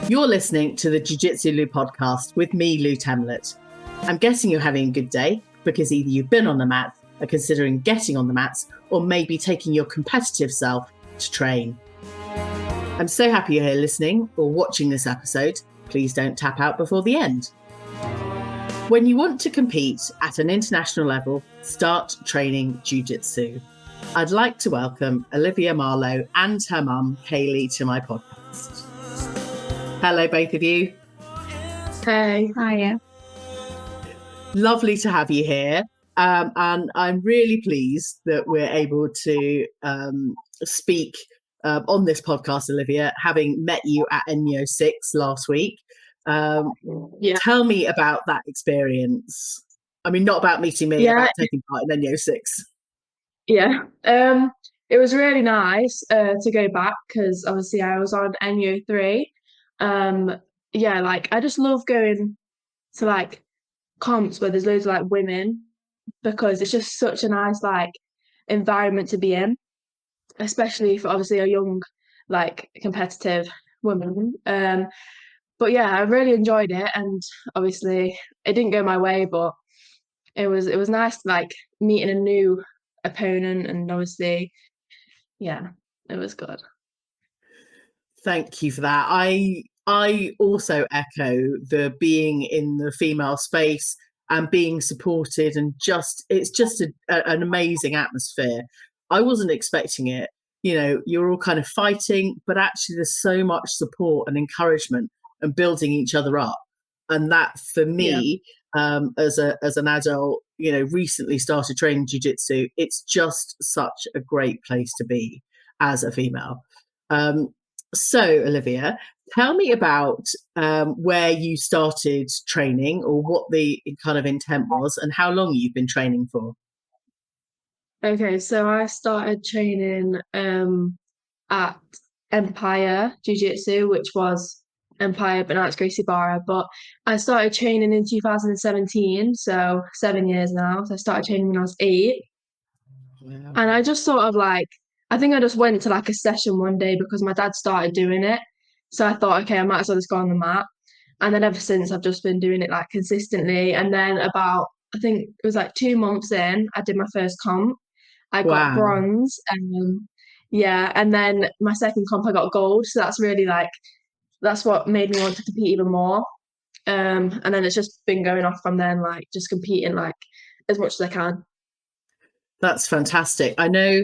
You're listening to the Jiu Jitsu Lou podcast with me, Lou Temlett. I'm guessing you're having a good day because either you've been on the mat, are considering getting on the mats, or maybe taking your competitive self to train. I'm so happy you're here listening or watching this episode. Please don't tap out before the end. When you want to compete at an international level, start training Jiu Jitsu. I'd like to welcome Olivia Marlow and her mum, Kayley, to my podcast. Hello, both of you. Hey. Hiya. Lovely to have you here. And I'm really pleased that we're able to speak on this podcast, Olivia, having met you at Enyo6 last week. Tell me about that experience. I mean, not about meeting me, about taking part in Enyo6. Yeah. It was really nice to go back because obviously I was on Enyo3. I just love going to like comps where there's loads of like women because it's just such a nice like environment to be in, especially for obviously a young like competitive woman. But yeah, I really enjoyed it, and obviously it didn't go my way, but it was nice like meeting a new opponent, and obviously yeah, it was good. Thank you for that. I also echo the being in the female space and being supported, and it's just an amazing atmosphere. I wasn't expecting it. You know, you're all kind of fighting, but actually there's so much support and encouragement and building each other up. And that for me, as an adult, you know, recently started training jiu-jitsu, it's just such a great place to be as a female. So, Olivia, tell me about where you started training, or what the kind of intent was, and how long you've been training for. Okay, so I started training at Empire Jiu Jitsu, which was Empire, but now it's Gracie Barra. But I started training in 2017, so 7 years now. So I started training when I was 8. Wow. And I just sort of like, I think I just went to like a session one day because my dad started doing it. So I thought, okay, I might as well just go on the mat. And then ever since, I've just been doing it like consistently. And then about, I think it was like 2 months in, I did my first comp. I got bronze. And then my second comp, I got gold. So that's really like, that's what made me want to compete even more. And then it's just been going off from then, like just competing like as much as I can. That's fantastic. I know,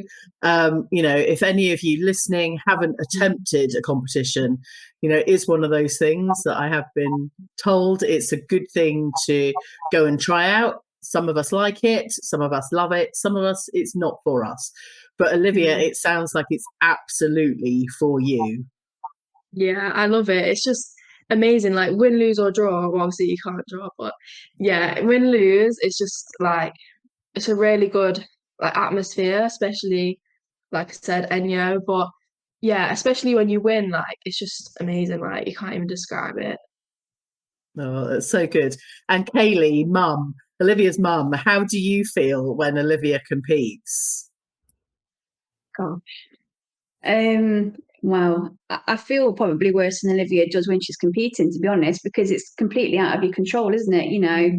you know, if any of you listening haven't attempted a competition, you know, it's one of those things that I have been told it's a good thing to go and try out. Some of us like it, some of us love it, some of us it's not for us. But Olivia, it sounds like it's absolutely for you. Yeah, I love it. It's just amazing. Like win, lose or draw. Well, obviously you can't draw, but yeah, win, lose. It's just like it's a really good like atmosphere, especially like I said, Enyo. But yeah, especially when you win, like it's just amazing. Like you can't even describe it. Oh, that's so good. And Kayley, mum, Olivia's mum, how do you feel when Olivia competes? Gosh. Well, I feel probably worse than Olivia does when she's competing, to be honest, because it's completely out of your control, isn't it? You know,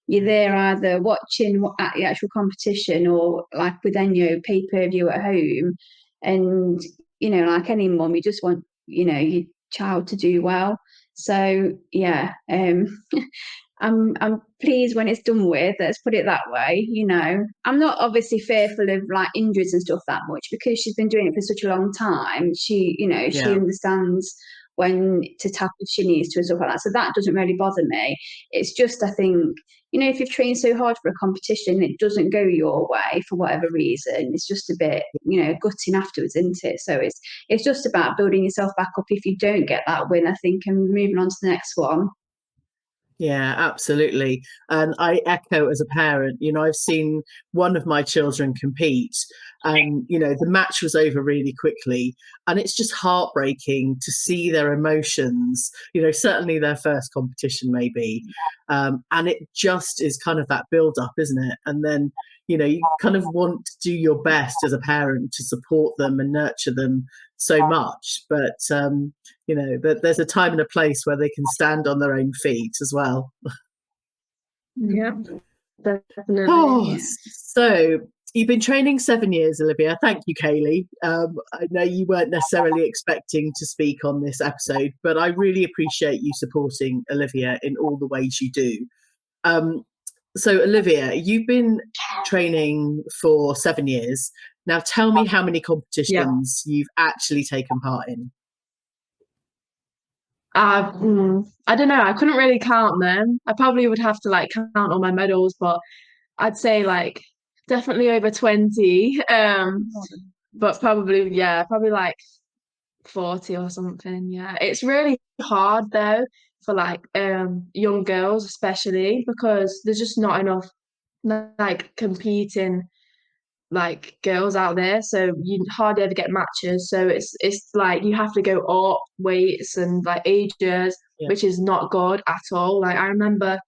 you're there either watching at the actual competition or like with Enyo pay-per-view at home. And, you know, like any mum, you just want, you know, your child to do well. So, yeah, I'm pleased when it's done with, let's put it that way. You know, I'm not obviously fearful of like injuries and stuff that much because she's been doing it for such a long time. She, you know, she understands when to tap if she needs to and stuff like that. So that doesn't really bother me. It's just, I think, you know, if you've trained so hard for a competition, it doesn't go your way for whatever reason. It's just a bit, you know, gutting afterwards, isn't it? So it's just about building yourself back up if you don't get that win, I think, and moving on to the next one. Yeah, absolutely. And I echo as a parent, you know, I've seen one of my children compete and, you know, the match was over really quickly. And it's just heartbreaking to see their emotions, you know, certainly their first competition maybe. And it just is kind of that build up, isn't it? And then, you kind of want to do your best as a parent to support them and nurture them so much, but there's a time and a place where they can stand on their own feet as well. Yeah, definitely. Oh, so you've been training 7 years, Olivia. Thank you, Kayley. I know you weren't necessarily expecting to speak on this episode, but I really appreciate you supporting Olivia in all the ways you do. So, Olivia, you've been training for 7 years. Now, tell me how many competitions you've actually taken part in. I don't know. I couldn't really count them. I probably would have to like count all my medals, but I'd say like definitely over 20. But probably like 40 or something. Yeah. It's really hard though for like young girls especially, because there's just not enough like competing like girls out there, so you hardly ever get matches. So it's like you have to go up weights and like ages, which is not good at all. Like I remember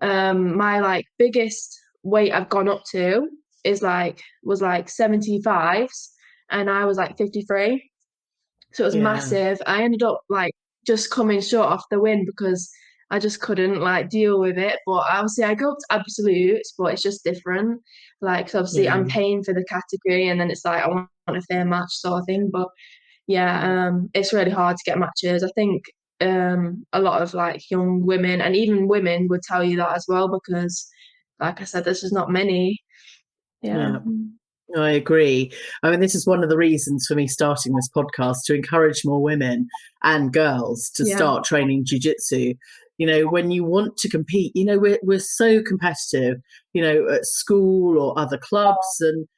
my like biggest weight I've gone up to was like 75s, and I was like 53, so it was massive. I ended up like just coming short off the win because I just couldn't like deal with it. But obviously I go up to absolutes, but it's just different. Like, so obviously I'm paying for the category, and then it's like I want a fair match sort of thing. But it's really hard to get matches. I think a lot of like young women and even women would tell you that as well, because like I said, there's just not many. Yeah. I agree. I mean, this is one of the reasons for me starting this podcast, to encourage more women and girls to start training jiu-jitsu. When you want to compete, we're so competitive, at school or other clubs, and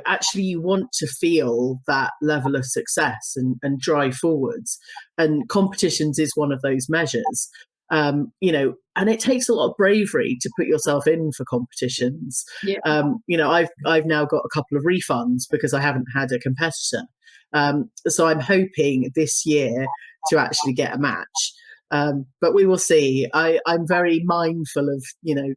actually you want to feel that level of success and drive forwards, and competitions is one of those measures. And it takes a lot of bravery to put yourself in for competitions. I've now got a couple of refunds because I haven't had a competitor. So I'm hoping this year to actually get a match. But we will see. I'm very mindful of,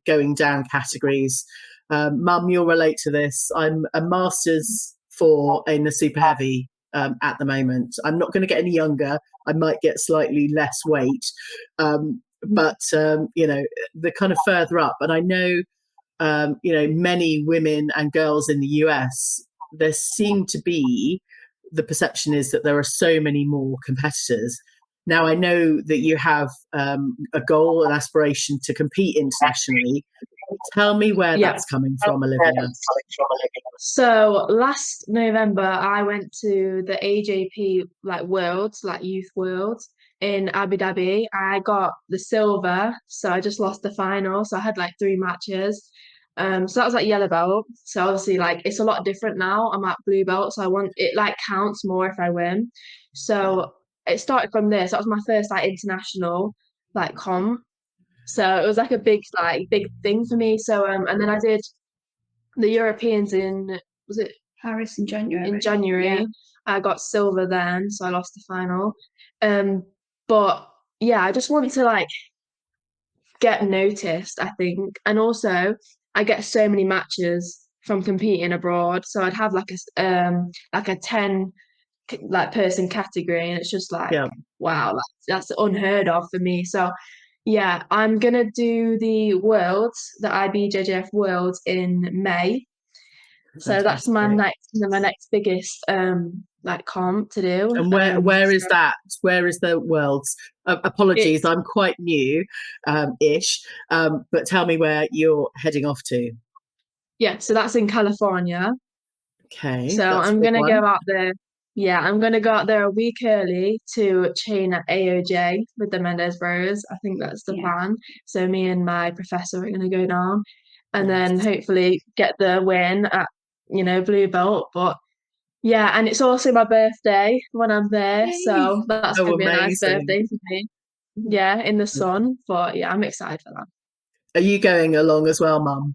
going down categories. Mum, you'll relate to this. I'm a Masters 4 in the super heavy at the moment. I'm not going to get any younger. I might get slightly less weight. But the kind of further up, and I know, many women and girls in the US, there seem to be, the perception is that there are so many more competitors. Now, I know that you have a goal, an aspiration to compete internationally. Tell me where that's coming from, Olivia. So last November, I went to the AJP like Worlds, like Youth Worlds in Abu Dhabi. I got the silver, so I just lost the final. So I had like 3 matches. So that was like yellow belt. So obviously like it's a lot different now. I'm at blue belt, so I want it like counts more if I win. So it started from this. That was my first like international like comp. So it was like a big thing for me. So and then I did the Europeans in, was it Paris in January? In January. I got silver then, so I lost the final. But yeah, I just want to like get noticed, I think. And also I get so many matches from competing abroad. So I'd have like a 10 like person category, and it's just like wow, that's unheard of for me. So yeah, I'm gonna do the Worlds, the IBJJF Worlds in May. So that's my next biggest like comp to do. And where is that? Where is the Worlds? Apologies, I'm quite new ish, but tell me where you're heading off to. Yeah, so that's in California. Okay. So I'm gonna go out there. Yeah, I'm gonna go out there a week early to train at AOJ with the Mendez Bros. I think that's the plan. So me and my professor are gonna go down, and then hopefully get the win at blue belt. But yeah, and it's also my birthday when I'm there, so that's gonna be a nice birthday for me. Yeah, in the sun. But yeah, I'm excited for that. Are you going along as well, Mum?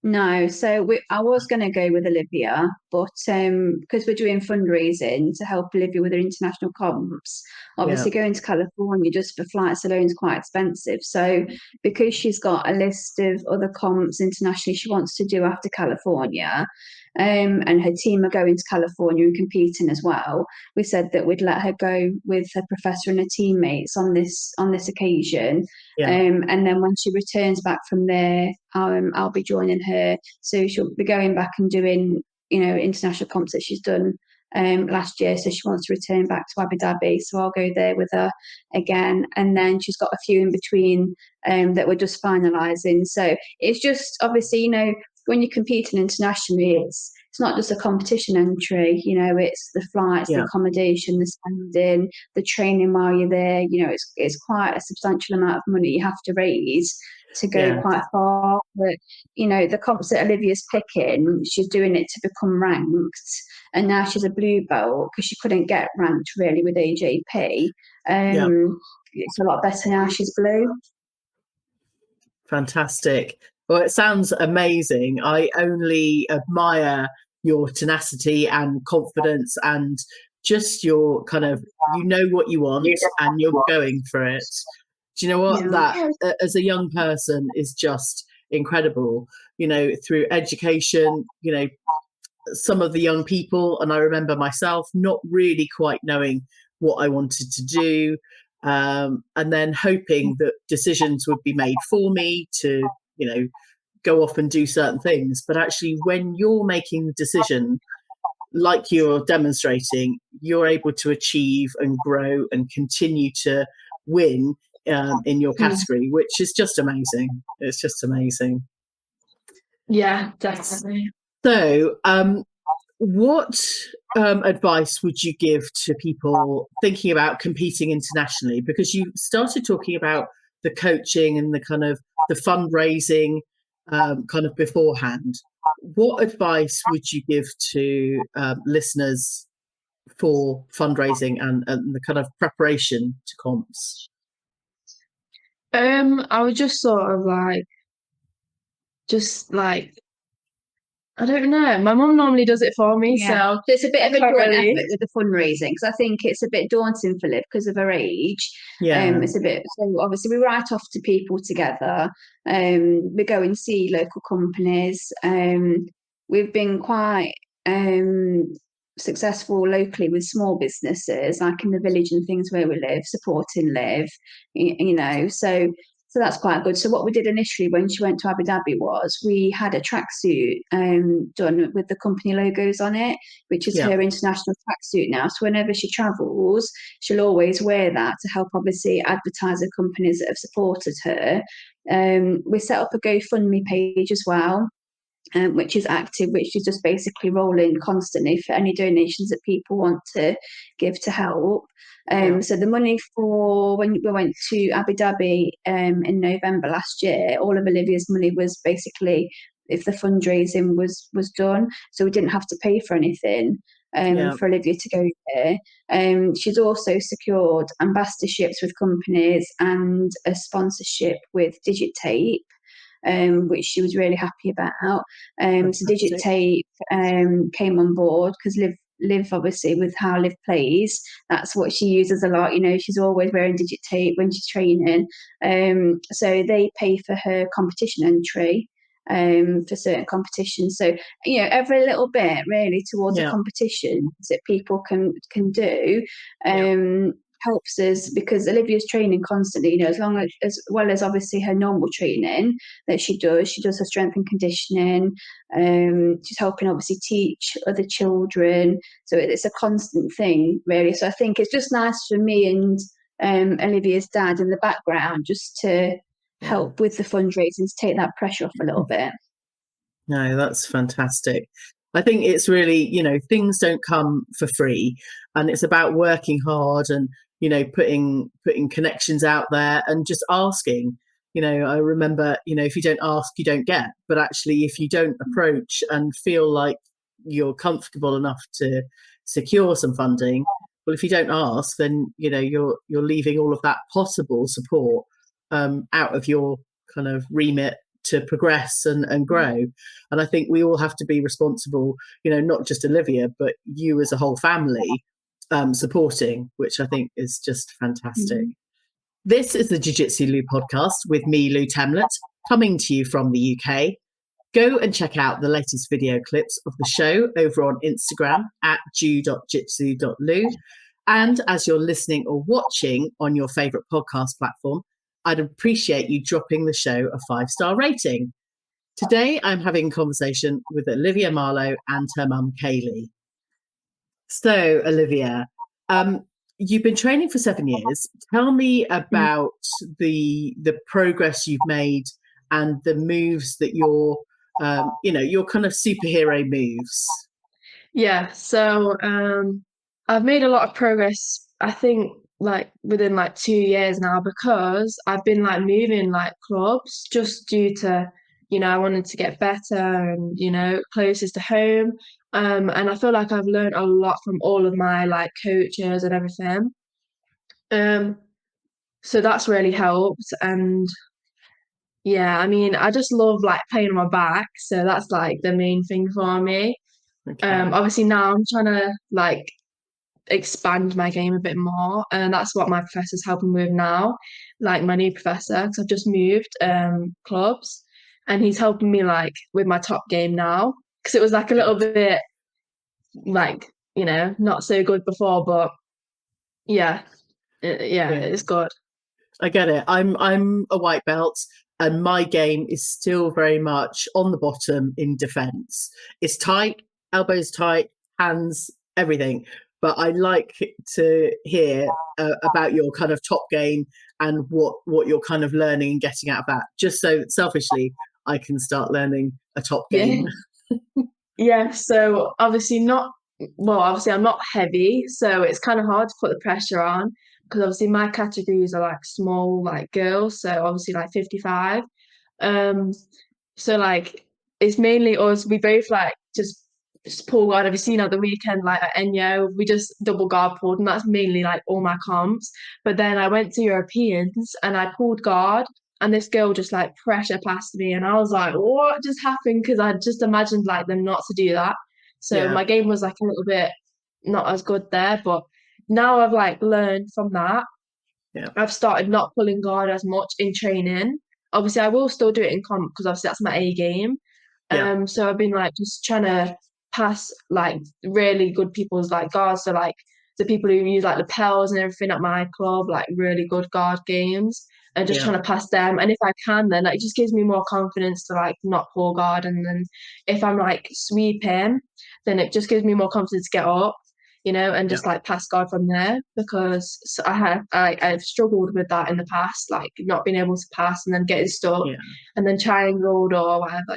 No, so I was going to go with Olivia, but because we're doing fundraising to help Olivia with her international comps, Yeah, obviously going to California just for flights alone is quite expensive. So because she's got a list of other comps internationally she wants to do after California, and her team are going to California and competing as well, we said that we'd let her go with her professor and her teammates on this occasion. yeah, And then when she returns back from there, I'll be joining her. So she'll be going back and doing, international comps that she's done last year. So she wants to return back to Abu Dhabi. So I'll go there with her again. And then she's got a few in between that we're just finalising. So it's just obviously, when you're competing internationally, it's not just a competition entry, it's the flights, the yeah, accommodation, the spending, the training while you're there. It's quite a substantial amount of money you have to raise to go yeah, quite far. But the comps that Olivia's picking, she's doing it to become ranked, and now she's a blue belt because she couldn't get ranked really with AJP. yeah. It's a lot better now she's blue. Fantastic. Well, it sounds amazing. I only admire your tenacity and confidence and just your kind of, you know what you want and you're going for it. Do you know what? Yeah. That as a young person is just incredible. Through education, some of the young people, and I remember myself not really quite knowing what I wanted to do, and then hoping that decisions would be made for me to, go off and do certain things. But actually, when you're making the decision, like you're demonstrating, you're able to achieve and grow and continue to win in your category, which is just amazing. It's just amazing. Yeah, definitely. So, what advice would you give to people thinking about competing internationally? Because you started talking about the coaching and the kind of the fundraising kind of beforehand. What advice would you give to listeners for fundraising and the kind of preparation to comps? I would just sort of just I don't know. My mum normally does it for me, Yeah. so So it's a bit of a can't joint really. effort with the fundraising because I think it's a bit daunting for Liv because of her age. Yeah, It's a bit so obviously we write off to people together. We go and see local companies. We've been quite successful locally with small businesses, like in the village and things where we live, supporting Liv. So that's quite good. So what we did initially when she went to Abu Dhabi was we had a tracksuit done with the company logos on it, which is yeah, her international tracksuit now. So whenever she travels, she'll always wear that to help obviously advertise the companies that have supported her. We set up a GoFundMe page as well. Which is active, which is just basically rolling constantly for any donations that people want to give to help. yeah, So the money for when we went to Abu Dhabi in November last year, all of Olivia's money was basically if the fundraising was done, so we didn't have to pay for anything yeah, for Olivia to go there. She's also secured ambassadorships with companies and a sponsorship with Digitape. Which she was really happy about. So Digit fantastic. Tape came on board because Liv obviously with how Liv plays, that's what she uses a lot. She's always wearing Digit Tape when she's training. So they pay for her competition entry. For certain competitions, so every little bit really towards a Yeah, competition that people can do yeah, helps us because Olivia's training constantly, as well as obviously her normal training that she does her strength and conditioning. She's helping obviously teach other children, so it's a constant thing really. So I think it's just nice for me and Olivia's dad in the background just to yeah. help with the fundraising to take that pressure off a little bit. No, that's fantastic. I think it's really, things don't come for free, and it's about working hard and, putting connections out there and just asking. I remember, if you don't ask, you don't get. But actually, if you don't approach and feel like you're comfortable enough to secure some funding, well, if you don't ask, then you're leaving all of that possible support out of your kind of remit to progress and grow. And I think we all have to be responsible, not just Olivia, but you as a whole family, supporting, which I think is just fantastic. This is the Jiu-Jitsu Lou podcast with me, Lou Temlett, coming to you from the UK. Go and check out the latest video clips of the show over on Instagram at jiu.jitsu.lou. And as you're listening or watching on your favourite podcast platform, I'd appreciate you dropping the show a 5-star rating. Today, I'm having a conversation with Olivia Marlow and her mum, Kayley. So, Olivia, you've been training for 7 years. Tell me about the progress you've made and the moves that your kind of superhero moves. Yeah, so I've made a lot of progress, I think, like within like 2 years now, because I've been like moving like clubs just due to, I wanted to get better and, closest to home. And I feel like I've learned a lot from all of my like coaches and everything. So that's really helped. And yeah, I mean, I just love like playing on my back. So that's like the main thing for me. Okay. Obviously now I'm trying to like expand my game a bit more, and that's what my professor's helping with now, like my new professor, because I've just moved clubs, and he's helping me like with my top game now, because it was like a little bit like not so good before, but yeah, it's good. I get it. I'm a white belt, and my game is still very much on the bottom in defense. It's tight, elbows tight, hands, everything. But I like to hear about your kind of top game and what you're kind of learning and getting out of that, just so selfishly I can start learning a top game. Yeah, so obviously I'm not heavy, so it's kind of hard to put the pressure on, because obviously my categories are like small, like girls, so obviously like 55. So like it's mainly us. We both like just pull guard. Have you seen at the weekend like at Enyo? We just double guard pulled, and that's mainly like all my comps. But then I went to Europeans and I pulled guard, and this girl just like pressure passed me, and I was like, what just happened? Because I just imagined like them not to do that. So my game was like a little bit not as good there, but now I've like learned from that. I've started not pulling guard as much in training. Obviously, I will still do it in comp, because obviously that's my A game. So I've been like just trying to pass like really good people's like guards, so like the people who use like lapels and everything at my club, like really good guard games, and just trying to pass them. And if I can, then like, it just gives me more confidence to like not pull guard. And then if I'm like sweeping, then it just gives me more confidence to get up, and just like pass guard from there, because I've struggled with that in the past, like not being able to pass and then getting stuck and then triangled or whatever.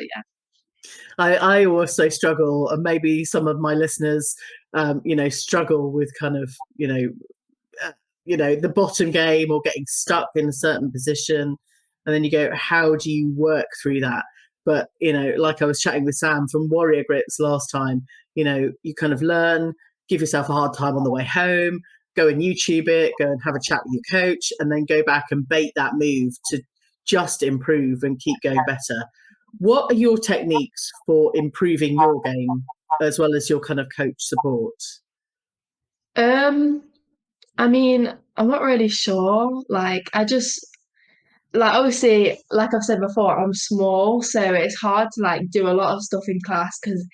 I also struggle, and maybe some of my listeners struggle with kind of the bottom game or getting stuck in a certain position, and then you go, how do you work through that? But like I was chatting with Sam from Warrior Grips last time, you kind of learn, give yourself a hard time on the way home, go and YouTube it, go and have a chat with your coach, and then go back and bait that move to just improve and keep going better. What are your techniques for improving your game, as well as your kind of coach support? I mean, I'm not really sure. Like, I just like, obviously, like I've said before, I'm small, so it's hard to like do a lot of stuff in class, because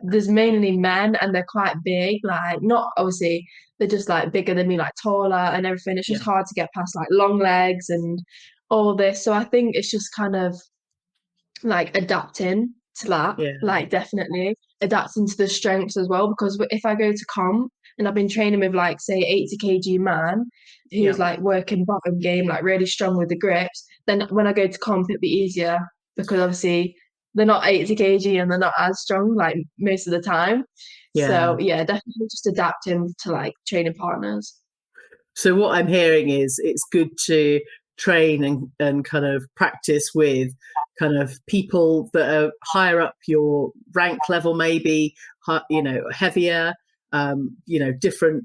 there's mainly men and they're quite big. Like, not obviously, they're just like bigger than me, like taller and everything. It's just hard to get past like long legs and all this. So I think it's just kind of like adapting to that, like definitely adapting to the strengths as well, because if I go to comp and I've been training with like say 80 kg man who's like working bottom game, like really strong with the grips, then when I go to comp it'd be easier, because obviously they're not 80 kg and they're not as strong like most of the time. So definitely just adapting to like training partners. So what I'm hearing is it's good to train and kind of practice with kind of people that are higher up your rank level, maybe heavier, different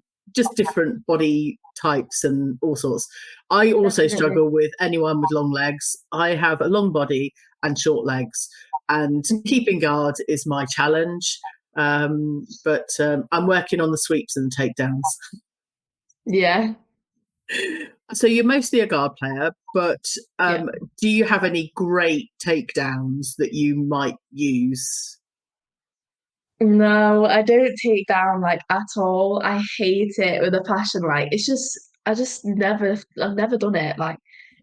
body types and all sorts. I also Definitely. struggle with anyone with long legs. I have a long body and short legs, and keeping guard is my challenge. But I'm working on the sweeps and takedowns. Yeah. So you're mostly a guard player, but Yeah. do you have any great takedowns that you might use? No, I don't take down like at all. I hate it with a passion. Like it's just I've never done it. Like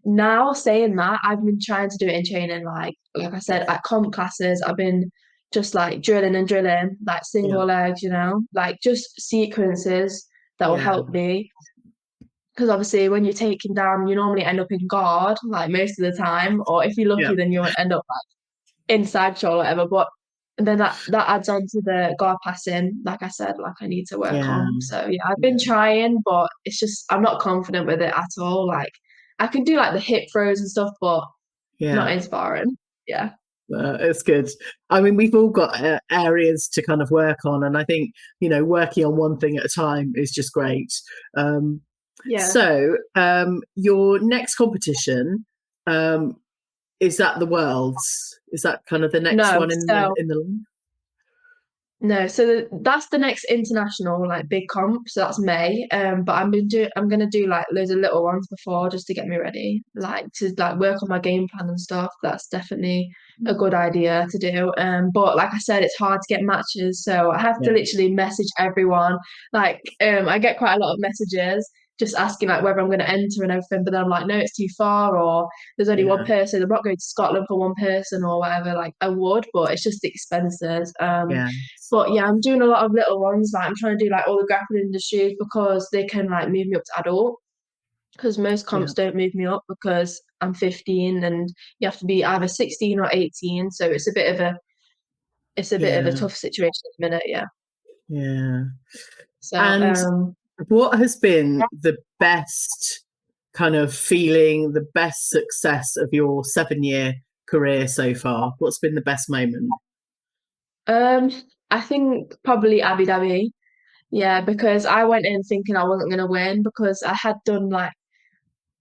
now saying that, I've been trying to do it in training, like I said, at comp classes, I've been just like drilling and drilling, like Yeah, single legs, like just sequences that will yeah, help me. Because obviously when you're taking down, you normally end up in guard, like most of the time, or if you're yeah, lucky, then you'll end up inside shot or whatever. But then that adds on to the guard passing, like I said, like I need to work yeah, on. So yeah, I've been yeah, trying, but it's just I'm not confident with it at all. Like I can do like the hip throws and stuff, but not yeah. inspiring. Yeah. It's good. I mean, we've all got areas to kind of work on, and I think working on one thing at a time is just great. Um, Yeah. so, your next competition, is that the Worlds? Is that kind of the next No, one in so the? no, so that's the next international like big comp. So that's May. But I'm gonna do like loads of little ones before just to get me ready, like to like work on my game plan and stuff. That's definitely a good idea to do. But like I said, it's hard to get matches, so I have to Yeah, literally message everyone. Like, I get quite a lot of messages just asking like whether I'm going to enter and everything, but then I'm like, no, it's too far, or there's only one yeah, person. I'm not going to Scotland for one person or whatever. Like I would, but it's just the expenses. yeah, But yeah, I'm doing a lot of little ones. Like I'm trying to do like all the grappling industries because they can like move me up to adult. Because most yeah, comps don't move me up because I'm 15 and you have to be either 16 or 18. So it's a bit of a yeah, tough situation at the minute. Yeah. yeah. So And what has been the best kind of feeling, the best success of your 7-year career so far? What's been the best moment? um, I think probably Abu Dhabi. Yeah, because I went in thinking I wasn't gonna win because I had done like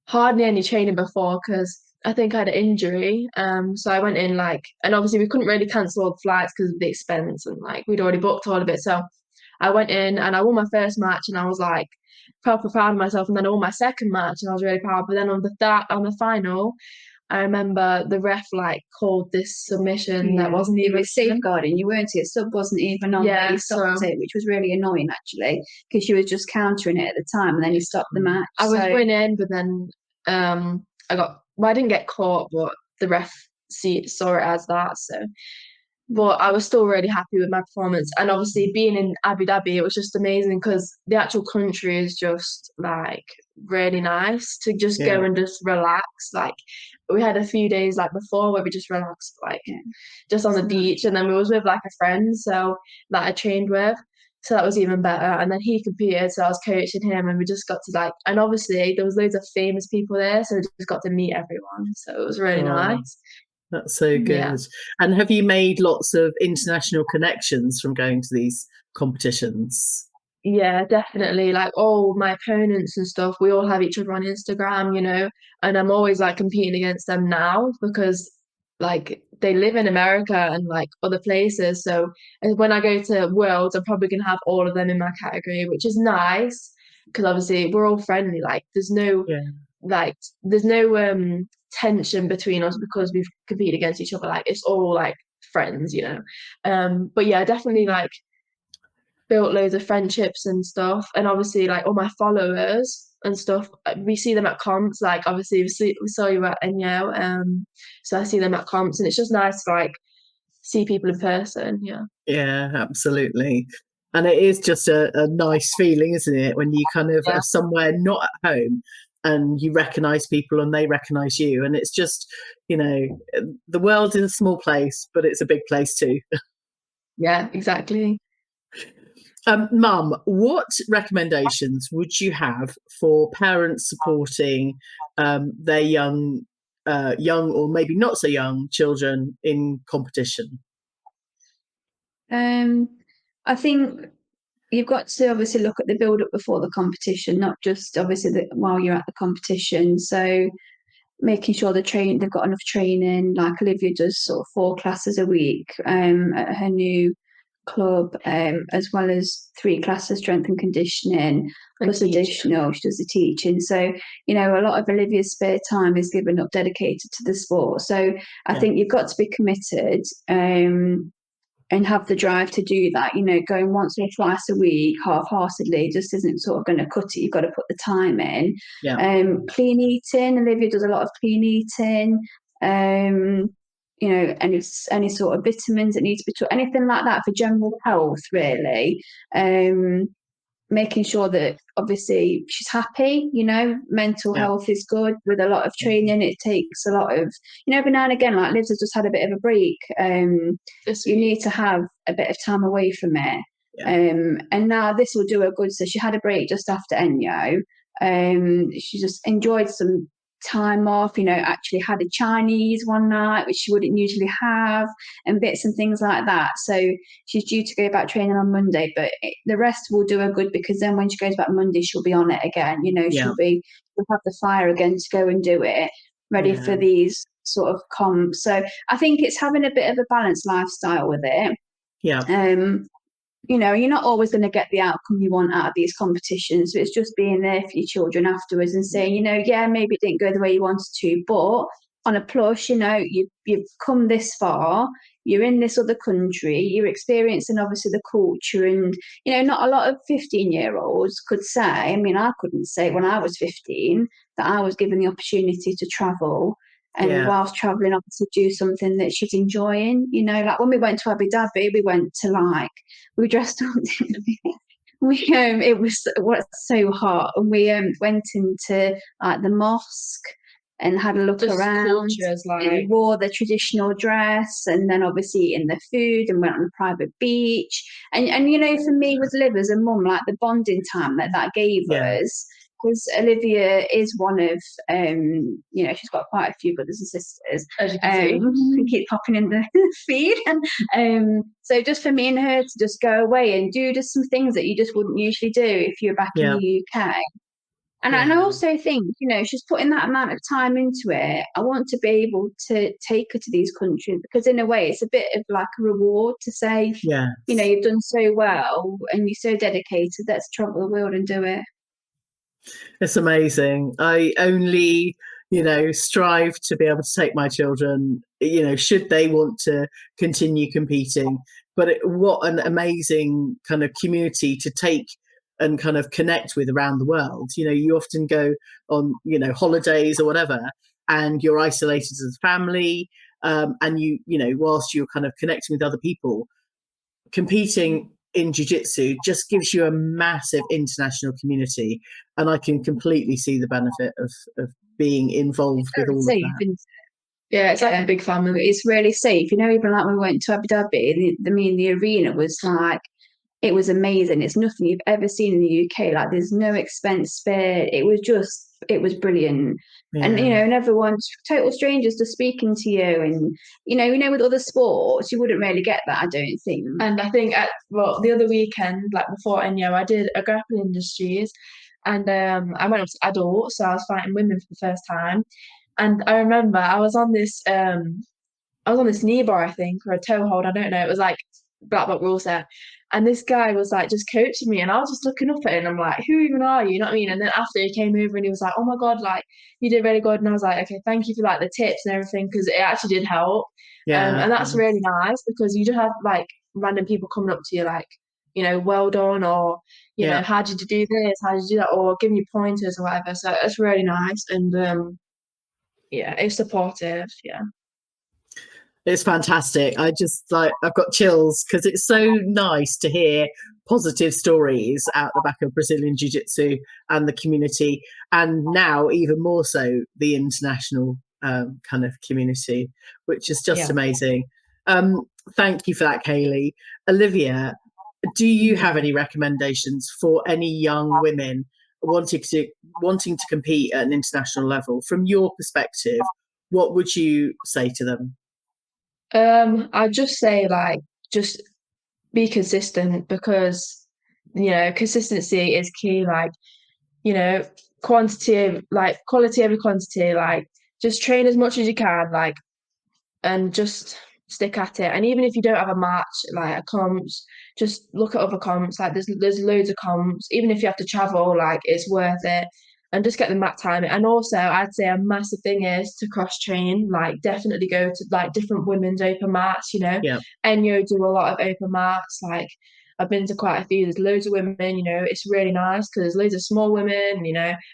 hardly any training before because I think I had an injury. So I went in like, and obviously we couldn't really cancel all the flights because of the expense and like we'd already booked all of it. So I went in and I won my first match and I was like proper proud of myself. And then I won my second match and I was really proud. But then on the final, I remember the ref like called this submission that wasn't It even was safeguarding you, weren't it? Sub wasn't even on there. You stopped it, which was really annoying actually, because you were just countering it at the time, and then you stopped the match. I was winning, but then I didn't get caught, but the ref saw it as that. So, but I was still really happy with my performance, and obviously being in Abu Dhabi, it was just amazing because the actual country is just like really nice to just Yeah, go and just relax. Like we had a few days like before where we just relaxed, like just on the beach, and then we was with like a friend, so that I trained with. So that was even better. And then he competed, so I was coaching him, and we just got to like, and obviously there was loads of famous people there, so we just got to meet everyone. So it was really oh, nice. that's so Yeah. good. And have you made lots of international connections from going to these competitions? Yeah, definitely. Like all my opponents and stuff, we all have each other on Instagram, and I'm always like competing against them now because like they live in America and like other places. So when I go to Worlds, I'm probably gonna have all of them in my category, which is nice because obviously we're all friendly. Like Yeah, like there's no tension between us because we've competed against each other. Like it's all like friends. But yeah, definitely like built loads of friendships and stuff. And obviously, like all my followers and stuff, we see them at comps. Like obviously, we saw you at Enyo, so I see them at comps, and it's just nice to like see people in person. Yeah, yeah, absolutely. And it is just a nice feeling, isn't it, when you kind of yeah, are somewhere not at home and you recognize people and they recognize you. And it's just, the world is a small place, but it's a big place too. yeah, exactly. Mum, what recommendations would you have for parents supporting their young or maybe not so young children in competition? I think you've got to obviously look at the build up before the competition, not just obviously while you're at the competition. So making sure they've got enough training. Like Olivia does sort of 4 classes a week at her new club, as well as 3 classes strength and conditioning, plus additional she does the teaching. So a lot of Olivia's spare time is given up dedicated to the sport. So I think you've got to be committed, and have the drive to do that. Going once or twice a week half-heartedly just isn't sort of going to cut it. You've got to put the time in. Clean eating, Olivia does a lot of clean eating. Any sort of vitamins that need to be took, anything like that for general health, really. Making sure that obviously she's happy, mental health is good. With a lot of training, it takes a lot of, every now and again, like Liv's has just had a bit of a break. You need to have a bit of time away from it. And now this will do her good. So she had a break just after Enyo. She just enjoyed some time off, actually had a Chinese one night, which she wouldn't usually have, and bits and things like that. So she's due to go back training on Monday, but the rest will do her good, because then when she goes back Monday, she'll be on it again. She'll have the fire again to go and do it, ready for these sort of comps. So I think it's having a bit of a balanced lifestyle with it. You're not always going to get the outcome you want out of these competitions. So it's just being there for your children afterwards and saying, maybe it didn't go the way you wanted to, but on a plus, you've come this far, you're in this other country, you're experiencing obviously the culture, and, not a lot of 15-year-olds could say, I couldn't say when I was 15 that I was given the opportunity to travel. And whilst travelling, obviously do something that she's enjoying. Like when we went to Abu Dhabi, we dressed up. It was so hot, and we went into the mosque and had a look around. And wore the traditional dress, and then obviously eating the food, and went on a private beach. And for me, with Liv as a mum, like the bonding time that gave us. Because Olivia is one of, she's got quite a few brothers and sisters. As you can see. Keep popping in the feed. And so just for me and her to just go away and do just some things that you just wouldn't usually do if you're back in the UK. And I also think, she's putting that amount of time into it. I want to be able to take her to these countries, because in a way it's a bit of like a reward to say, you've done so well and you're so dedicated, let's travel the world and do it. It's amazing. I only, strive to be able to take my children, should they want to continue competing. But what an amazing kind of community to take and kind of connect with around the world. You often go on, holidays or whatever, and you're isolated as a family. And whilst you're kind of connecting with other people, competing in jiu-jitsu just gives you a massive international community, and I can completely see the benefit of being involved with all safe, of that. It's like a big family. It's really safe. Even like when we went to Abu Dhabi, the arena was like, it was amazing. It's nothing you've ever seen in the UK. Like there's no expense spared. It was brilliant. And and everyone's total strangers just speaking to you, and with other sports you wouldn't really get that, I don't think. And I think the other weekend, like before Enyo, I did a grappling industries, and I went up to adults, so I was fighting women for the first time. And I remember I was on this knee bar, I think, or a toe hold, I don't know. It was like black belt rules there. And this guy was like just coaching me, and I was just looking up at him, and I'm like, who even are you? You know what I mean? And then after he came over and he was like, oh my God, like you did really good. And I was like, okay, thank you for like the tips and everything, because it actually did help. And that's really nice, because you just have like random people coming up to you like, well done, or how did you do this? How did you do that? Or giving you pointers or whatever. So it's really nice. And it's supportive. Yeah. It's fantastic. I've got chills, because it's so nice to hear positive stories out the back of Brazilian Jiu Jitsu and the community, and now even more so the international kind of community, which is just amazing. Thank you for that, Kayley. Olivia, do you have any recommendations for any young women wanting to compete at an international level? From your perspective, what would you say to them? I'd just say just be consistent, because consistency is key. Like, quality over quantity. Like, just train as much as you can. Like, and just stick at it. And even if you don't have a match, like a comps, just look at other comps. Like, there's loads of comps. Even if you have to travel, like, it's worth it. And just get the mat time. And also, I'd say a massive thing is to cross train. Like, definitely go to like different women's open mats. Yeah. Enyo do a lot of open mats. Like, I've been to quite a few. There's loads of women. It's really nice because there's loads of small women.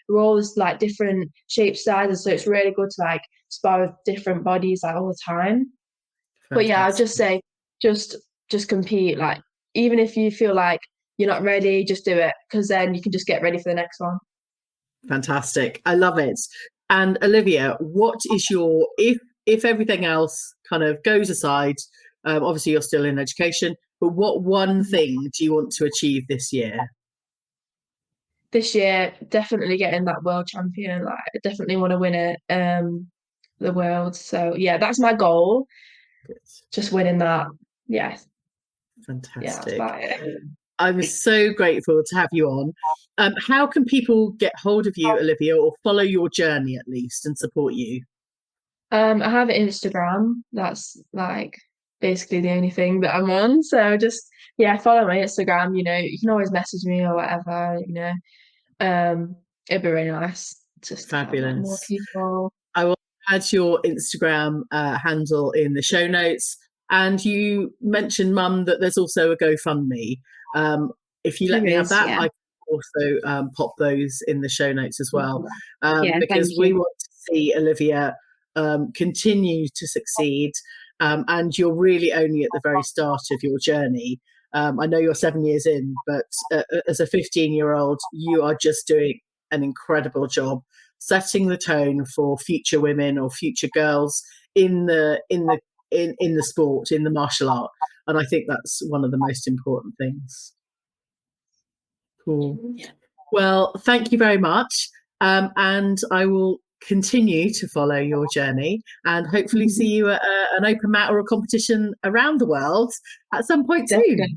We're all just like different shapes, sizes. So it's really good to like spar with different bodies like all the time. But yeah, I'd just say just compete. Like, even if you feel like you're not ready, just do it, because then you can just get ready for the next one. Fantastic. I love it. And Olivia, what is your, if everything else kind of goes aside, obviously you're still in education, but what one thing do you want to achieve this year? This year, definitely getting that world champion. Like, I definitely want to win it, the world. So yeah, that's my goal. Good. Just winning that. Yeah. Fantastic. Yeah, that's about it. I'm so grateful to have you on. How can people get hold of you, Olivia, or follow your journey at least and support you? I have an Instagram. That's like basically the only thing that I'm on. So just follow my Instagram. You can always message me or whatever. It'd be really nice just to have, like, more Fabulous. people. I will add your Instagram handle in the show notes. And you mentioned, Mum, that there's also a GoFundMe. If you let me have that, I can also pop those in the show notes as well, because we want to see Olivia continue to succeed. And you're really only at the very start of your journey. I know you're 7 years in, but as a 15-year-old, you are just doing an incredible job setting the tone for future women or future girls in the sport, in the martial art. And I think that's one of the most important things. Cool. Well, thank you very much. And I will continue to follow your journey and hopefully see you at an open mat or a competition around the world at some point soon.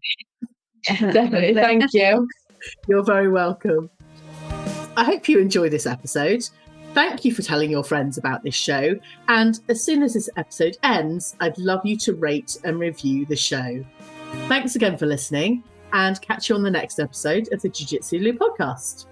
Definitely. Thank you. You're very welcome. I hope you enjoy this episode. Thank you for telling your friends about this show. And as soon as this episode ends, I'd love you to rate and review the show. Thanks again for listening, and catch you on the next episode of the Jiu Jitsu Lou podcast.